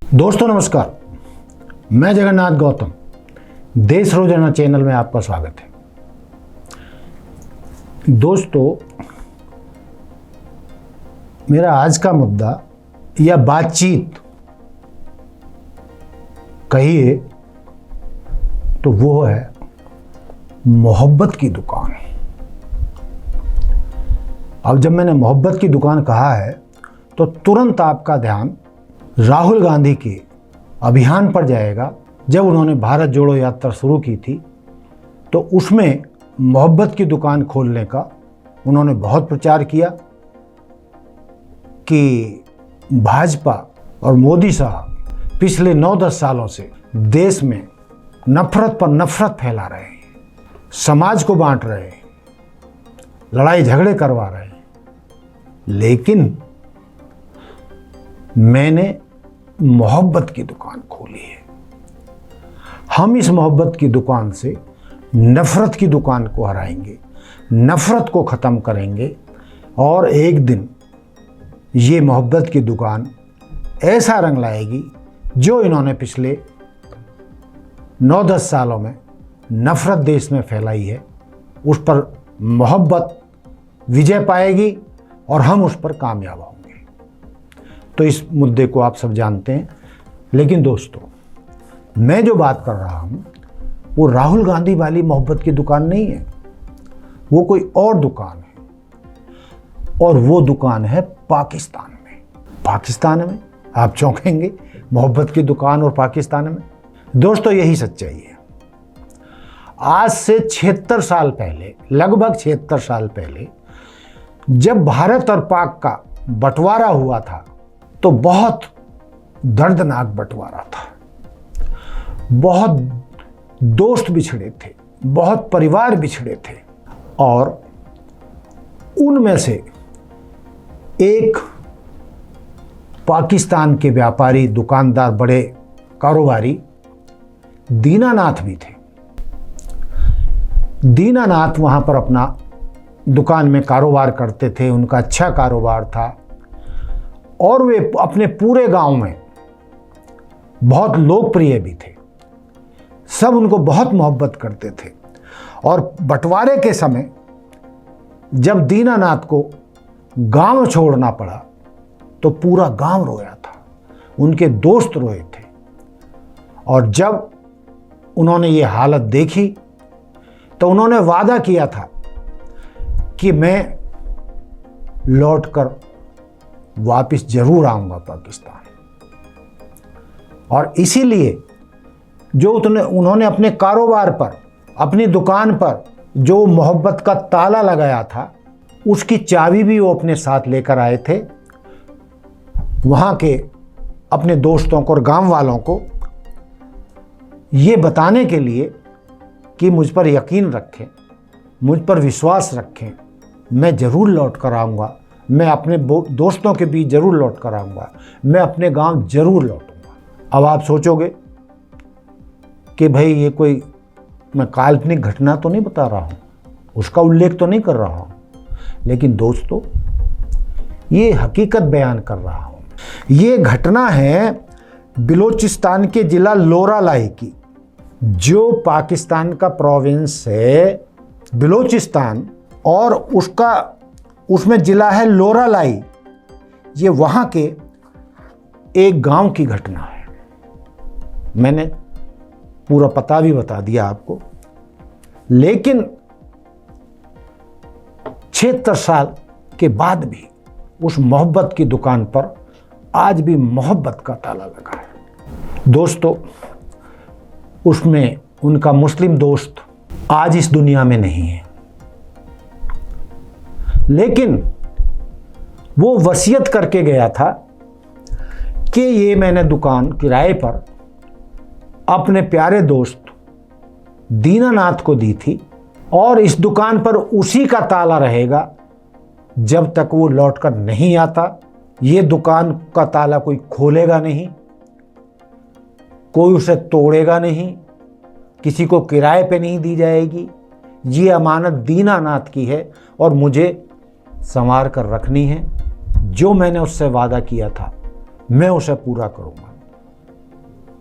दोस्तों नमस्कार, मैं जगन्नाथ गौतम देश रोजाना चैनल में आपका स्वागत है। दोस्तों, मेरा आज का मुद्दा या बातचीत कहिए तो वो है मोहब्बत की दुकान। अब जब मैंने मोहब्बत की दुकान कहा है तो तुरंत आपका ध्यान राहुल गांधी के अभियान पर जाएगा। जब उन्होंने भारत जोड़ो यात्रा शुरू की थी तो उसमें मोहब्बत की दुकान खोलने का उन्होंने बहुत प्रचार किया कि भाजपा और मोदी साहब पिछले 9-10 सालों से देश में नफरत पर नफरत फैला रहे हैं, समाज को बांट रहे हैं, लड़ाई झगड़े करवा रहे हैं। लेकिन मैंने मोहब्बत की दुकान खोली है। हम इस मोहब्बत की दुकान से नफरत की दुकान को हराएंगे, नफरत को ख़त्म करेंगे और एक दिन ये मोहब्बत की दुकान ऐसा रंग लाएगी जो इन्होंने पिछले 9-10 सालों में नफरत देश में फैलाई है, उस पर मोहब्बत विजय पाएगी और हम उस पर कामयाब होंगे। तो इस मुद्दे को आप सब जानते हैं। लेकिन दोस्तों, मैं जो बात कर रहा हूँ वो राहुल गांधी वाली मोहब्बत की दुकान नहीं है, वो कोई और दुकान है और वो दुकान है पाकिस्तान में। पाकिस्तान में आप चौंकेंगे, मोहब्बत की दुकान और पाकिस्तान में। दोस्तों, यही सच्चाई है। आज से 76 साल पहले, लगभग 76 साल पहले, जब भारत और पाक का बंटवारा हुआ था तो बहुत दर्दनाक बंटवारा था। बहुत दोस्त बिछड़े थे, बहुत परिवार बिछड़े थे और उनमें से एक पाकिस्तान के व्यापारी, दुकानदार, बड़े कारोबारी दीनानाथ भी थे। दीनानाथ वहाँ पर अपना दुकान में कारोबार करते थे, उनका अच्छा कारोबार था और वे अपने पूरे गांव में बहुत लोकप्रिय भी थे। सब उनको बहुत मोहब्बत करते थे और बंटवारे के समय जब दीनानाथ को गांव छोड़ना पड़ा तो पूरा गांव रोया था, उनके दोस्त रोए थे। और जब उन्होंने ये हालत देखी तो उन्होंने वादा किया था कि मैं लौटकर वापस जरूर आऊंगा पाकिस्तान। और इसीलिए जो उन्होंने अपने कारोबार पर, अपनी दुकान पर जो मोहब्बत का ताला लगाया था, उसकी चाबी भी वो अपने साथ लेकर आए थे। वहाँ के अपने दोस्तों को और गांव वालों को ये बताने के लिए कि मुझ पर यकीन रखें, मुझ पर विश्वास रखें, मैं ज़रूर लौट कर आऊँगा, मैं अपने दोस्तों के बीच ज़रूर लौट कर आऊँगा, मैं अपने गांव ज़रूर लौटूंगा। अब आप सोचोगे कि भाई ये कोई मैं काल्पनिक घटना तो नहीं बता रहा हूँ, उसका उल्लेख तो नहीं कर रहा हूँ, लेकिन दोस्तों ये हकीकत बयान कर रहा हूँ। ये घटना है बलूचिस्तान के ज़िला लोरालाई की, जो पाकिस्तान का प्रोविंस है बलूचिस्तान और उसमें ज़िला है लोरालाई। ये वहाँ के एक गांव की घटना है। मैंने पूरा पता भी बता दिया आपको। लेकिन 76 साल के बाद भी उस मोहब्बत की दुकान पर आज भी मोहब्बत का ताला लगा है। दोस्तों, उसमें उनका मुस्लिम दोस्त आज इस दुनिया में नहीं है, लेकिन वो वसीयत करके गया था कि ये मैंने दुकान किराए पर अपने प्यारे दोस्त दीनानाथ को दी थी और इस दुकान पर उसी का ताला रहेगा जब तक वो लौटकर नहीं आता। ये दुकान का ताला कोई खोलेगा नहीं, कोई उसे तोड़ेगा नहीं, किसी को किराए पे नहीं दी जाएगी। ये अमानत दीनानाथ की है और मुझे संवार कर रखनी है। जो मैंने उससे वादा किया था मैं उसे पूरा करूंगा।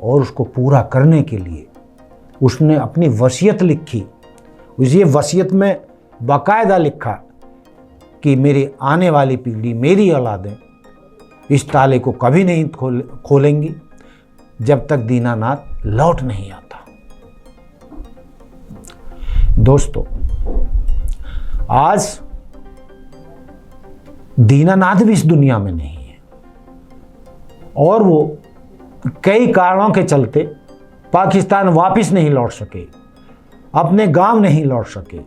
और उसको पूरा करने के लिए उसने अपनी वसीयत लिखी। ये वसीयत में बाकायदा लिखा कि मेरी आने वाली पीढ़ी, मेरी औलादें इस ताले को कभी नहीं खोलेंगी जब तक दीनानाथ लौट नहीं आता। दोस्तों, आज दीनानाथ भी इस दुनिया में नहीं है और वो कई कारणों के चलते पाकिस्तान वापस नहीं लौट सके, अपने गांव नहीं लौट सके,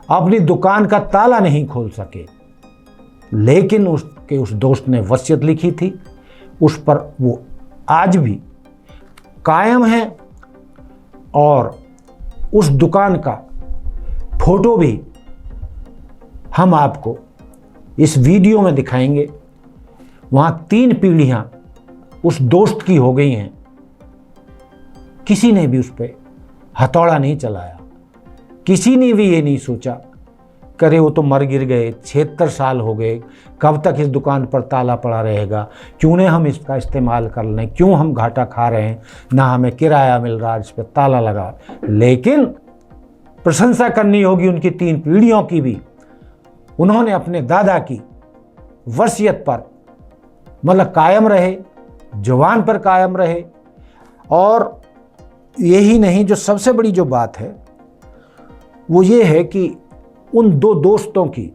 अपनी दुकान का ताला नहीं खोल सके। लेकिन उसके उस दोस्त ने वसीयत लिखी थी, उस पर वो आज भी कायम है और उस दुकान का फोटो भी हम आपको इस वीडियो में दिखाएंगे। वहाँ 3 पीढ़ियाँ उस दोस्त की हो गई हैं। किसी ने भी उस पर हथौड़ा नहीं चलाया, किसी ने भी ये नहीं सोचा करे वो तो मर गिर गए, 76 साल हो गए, कब तक इस दुकान पर ताला पड़ा रहेगा, क्यों नहीं हम इसका इस्तेमाल कर लें, क्यों हम घाटा खा रहे हैं, ना हमें किराया मिल रहा, इस पर ताला लगा। लेकिन प्रशंसा करनी होगी उनकी 3 पीढ़ियों की भी। उन्होंने अपने दादा की वसीयत पर मतलब कायम रहे, जुबान पर कायम रहे। और यही नहीं, जो सबसे बड़ी जो बात है वो ये है कि उन 2 दोस्तों की,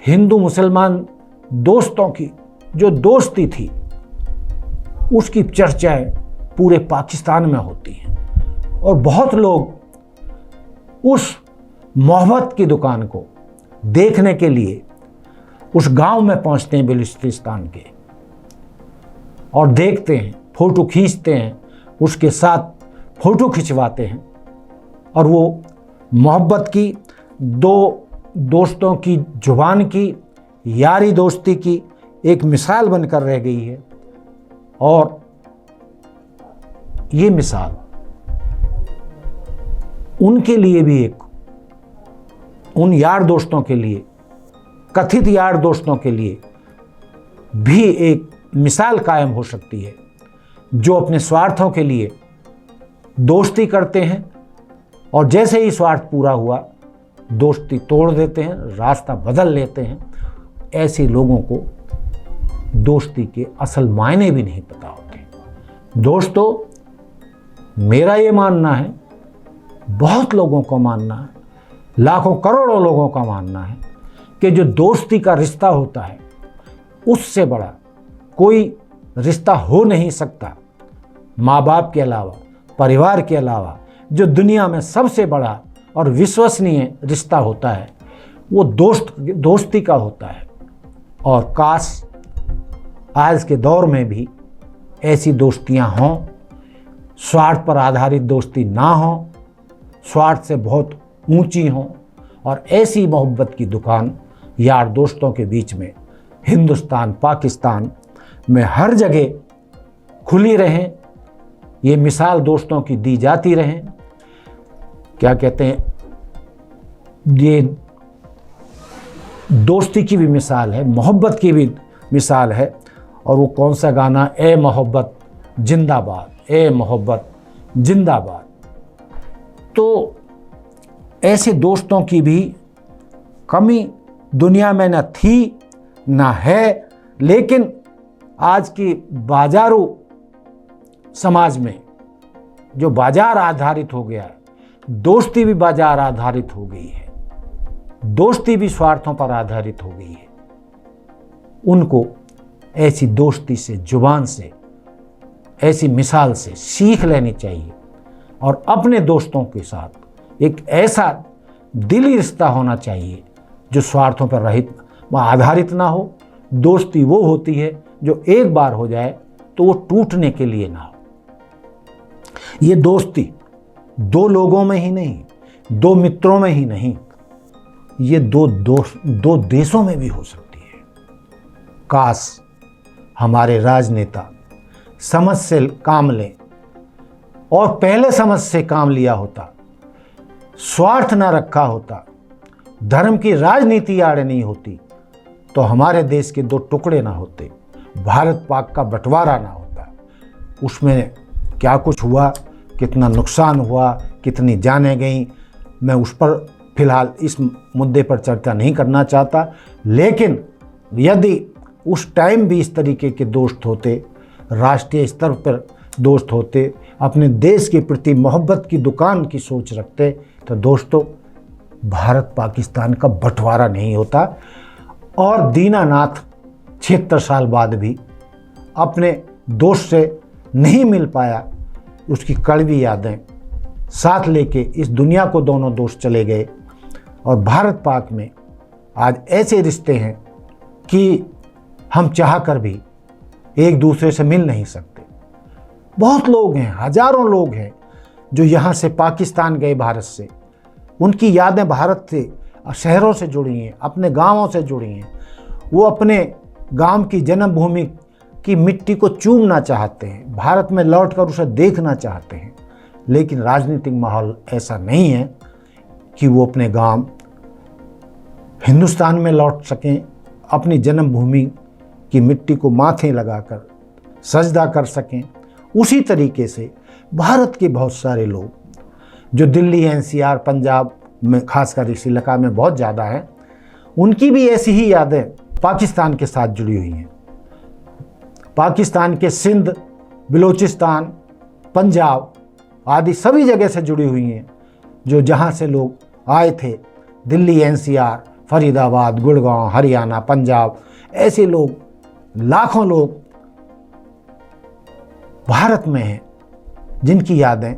हिंदू मुसलमान दोस्तों की जो दोस्ती थी, उसकी चर्चाएं पूरे पाकिस्तान में होती हैं और बहुत लोग उस मोहब्बत की दुकान को देखने के लिए उस गांव में पहुंचते हैं बलूचिस्तान के और देखते हैं, फोटो खींचते हैं, उसके साथ फोटो खिंचवाते हैं। और वो मोहब्बत की 2 दोस्तों की जुबान की, यारी दोस्ती की एक मिसाल बनकर रह गई है। और ये मिसाल उनके लिए भी उन यार दोस्तों के लिए, कथित यार दोस्तों के लिए भी एक मिसाल कायम हो सकती है, जो अपने स्वार्थों के लिए दोस्ती करते हैं और जैसे ही स्वार्थ पूरा हुआ दोस्ती तोड़ देते हैं, रास्ता बदल लेते हैं। ऐसे लोगों को दोस्ती के असल मायने भी नहीं पता होते। दोस्तों, मेरा ये मानना है, बहुत लोगों को मानना है, लाखों करोड़ों लोगों का मानना है कि जो दोस्ती का रिश्ता होता है उससे बड़ा कोई रिश्ता हो नहीं सकता। माँ बाप के अलावा, परिवार के अलावा जो दुनिया में सबसे बड़ा और विश्वसनीय रिश्ता होता है वो दोस्ती का होता है। और काश आज के दौर में भी ऐसी दोस्तियां हों, स्वार्थ पर आधारित दोस्ती ना हो, स्वार्थ से बहुत ऊंची हों और ऐसी मोहब्बत की दुकान यार दोस्तों के बीच में हिंदुस्तान, पाकिस्तान में हर जगह खुली रहें। ये मिसाल दोस्तों की दी जाती रहें। क्या कहते हैं, ये दोस्ती की भी मिसाल है, मोहब्बत की भी मिसाल है। और वो कौन सा गाना, ए मोहब्बत जिंदाबाद, ए मोहब्बत जिंदाबाद। तो ऐसे दोस्तों की भी कमी दुनिया में न थी न है। लेकिन आज की बाजारू समाज में जो बाजार आधारित हो गया है, दोस्ती भी बाजार आधारित हो गई है, दोस्ती भी स्वार्थों पर आधारित हो गई है। उनको ऐसी दोस्ती से, जुबान से, ऐसी मिसाल से सीख लेनी चाहिए और अपने दोस्तों के साथ एक ऐसा दिली रिश्ता होना चाहिए जो स्वार्थों पर रहित आधारित ना हो। दोस्ती वो होती है जो एक बार हो जाए तो वो टूटने के लिए ना हो। ये दोस्ती 2 लोगों में ही नहीं, 2 मित्रों में ही नहीं, ये 2 देशों में भी हो सकती है। काश हमारे राजनेता समझ से काम लें और पहले समझ से काम लिया होता, स्वार्थ ना रखा होता, धर्म की राजनीति आड़े नहीं होती, तो हमारे देश के 2 टुकड़े ना होते, भारत पाक का बंटवारा ना होता, उसमें क्या कुछ हुआ, कितना नुकसान हुआ, कितनी जानें गईं, मैं उस पर फिलहाल इस मुद्दे पर चर्चा नहीं करना चाहता। लेकिन यदि उस टाइम भी इस तरीके के दोस्त होते, राष्ट्रीय स्तर पर दोस्त होते, अपने देश के प्रति मोहब्बत की दुकान की सोच रखते, तो दोस्तों भारत पाकिस्तान का बंटवारा नहीं होता और दीनानाथ 76 साल बाद भी अपने दोस्त से नहीं मिल पाया। उसकी कड़वी यादें साथ लेके इस दुनिया को दोनों दोस्त चले गए और भारत पाक में आज ऐसे रिश्ते हैं कि हम चाह कर भी एक दूसरे से मिल नहीं सकते। बहुत लोग हैं, हजारों लोग हैं जो यहाँ से पाकिस्तान गए भारत से, उनकी यादें भारत से, शहरों से जुड़ी हैं, अपने गांवों से जुड़ी हैं। वो अपने गांव की जन्मभूमि की मिट्टी को चूमना चाहते हैं, भारत में लौटकर उसे देखना चाहते हैं। लेकिन राजनीतिक माहौल ऐसा नहीं है कि वो अपने गांव हिंदुस्तान में लौट सकें, अपनी जन्मभूमि की मिट्टी को माथे लगाकर सजदा कर सकें। उसी तरीके से भारत के बहुत सारे लोग जो दिल्ली, एनसीआर, पंजाब में खासकर इस इलाका में बहुत ज़्यादा हैं, उनकी भी ऐसी ही यादें पाकिस्तान के साथ जुड़ी हुई हैं। पाकिस्तान के सिंध, बलूचिस्तान, पंजाब आदि सभी जगह से जुड़ी हुई हैं, जो जहाँ से लोग आए थे, दिल्ली, एनसीआर, फरीदाबाद, गुड़गांव, हरियाणा, पंजाब, ऐसे लोग लाखों लोग भारत में हैं जिनकी यादें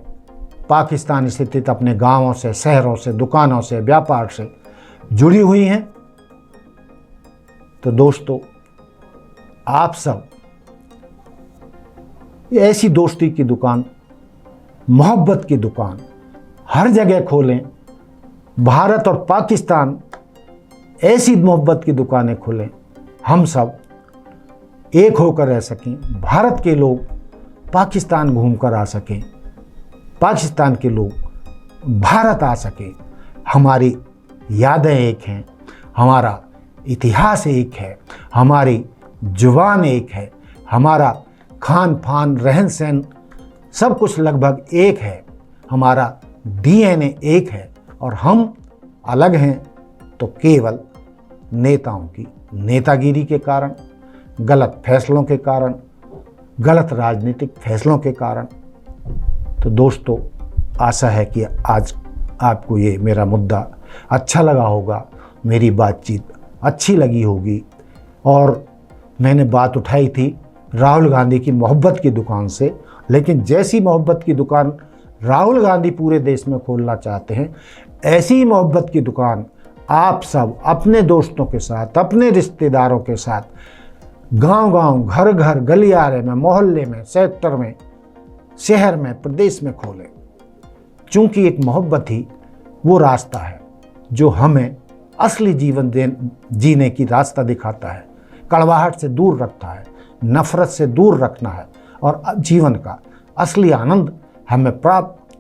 पाकिस्तान स्थित अपने गांवों से, शहरों से, दुकानों से, व्यापार से जुड़ी हुई हैं। तो दोस्तों आप सब ऐसी दोस्ती की दुकान, मोहब्बत की दुकान हर जगह खोलें। भारत और पाकिस्तान ऐसी मोहब्बत की दुकानें खोलें, हम सब एक होकर रह सकें। भारत के लोग पाकिस्तान घूमकर आ सकें, पाकिस्तान के लोग भारत आ सकें। हमारी यादें एक हैं, हमारा इतिहास एक है, हमारी जुबान एक है, हमारा खान पान, रहन सहन सब कुछ लगभग एक है, हमारा डीएनए एक है। और हम अलग हैं तो केवल नेताओं की नेतागिरी के कारण, गलत फैसलों के कारण, गलत राजनीतिक फैसलों के कारण। तो दोस्तों आशा है कि आज आपको ये मेरा मुद्दा अच्छा लगा होगा, मेरी बातचीत अच्छी लगी होगी। और मैंने बात उठाई थी राहुल गांधी की मोहब्बत की दुकान से, लेकिन जैसी मोहब्बत की दुकान राहुल गांधी पूरे देश में खोलना चाहते हैं, ऐसी ही मोहब्बत की दुकान आप सब अपने दोस्तों के साथ, अपने रिश्तेदारों के साथ, गांव-गांव, घर-घर, गलियारे में, मोहल्ले में, सेक्टर में, शहर में, प्रदेश में खोलें। क्योंकि एक मोहब्बत ही वो रास्ता है जो हमें असली जीवन जीने की रास्ता दिखाता है, कड़वाहट से दूर रखता है, नफरत से दूर रखना है और जीवन का असली आनंद हमें प्राप्त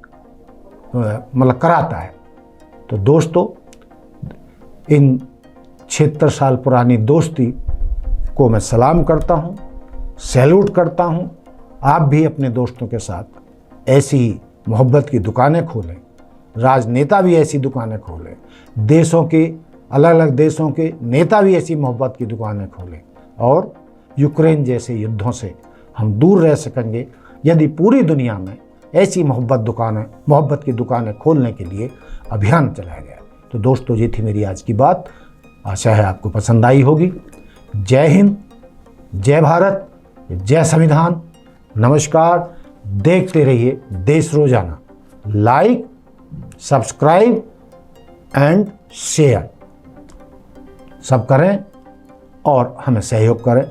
कराता है। तो दोस्तों इन 76 साल पुरानी दोस्ती को मैं सलाम करता हूँ, सैल्यूट करता हूँ। आप भी अपने दोस्तों के साथ ऐसी ही मोहब्बत की दुकानें खोलें, राजनेता भी ऐसी दुकानें खोलें, देशों के अलग अलग देशों के नेता भी ऐसी मोहब्बत की दुकानें खोलें और यूक्रेन जैसे युद्धों से हम दूर रह सकेंगे यदि पूरी दुनिया में ऐसी मोहब्बत की दुकानें खोलने के लिए अभियान चलाया गया। तो दोस्तों ये थी मेरी आज की बात, आशा है आपको पसंद आई होगी। जय हिंद, जय भारत, जय संविधान, नमस्कार। देखते रहिए देश रोजाना। लाइक, सब्सक्राइब एंड शेयर सब करें और हमें सहयोग करें।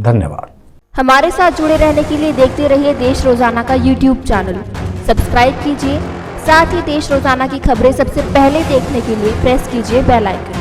धन्यवाद। हमारे साथ जुड़े रहने के लिए देखते रहिए देश रोजाना का YouTube चैनल सब्सक्राइब कीजिए। साथ ही देश रोजाना की खबरें सबसे पहले देखने के लिए प्रेस कीजिए बेल आइकन।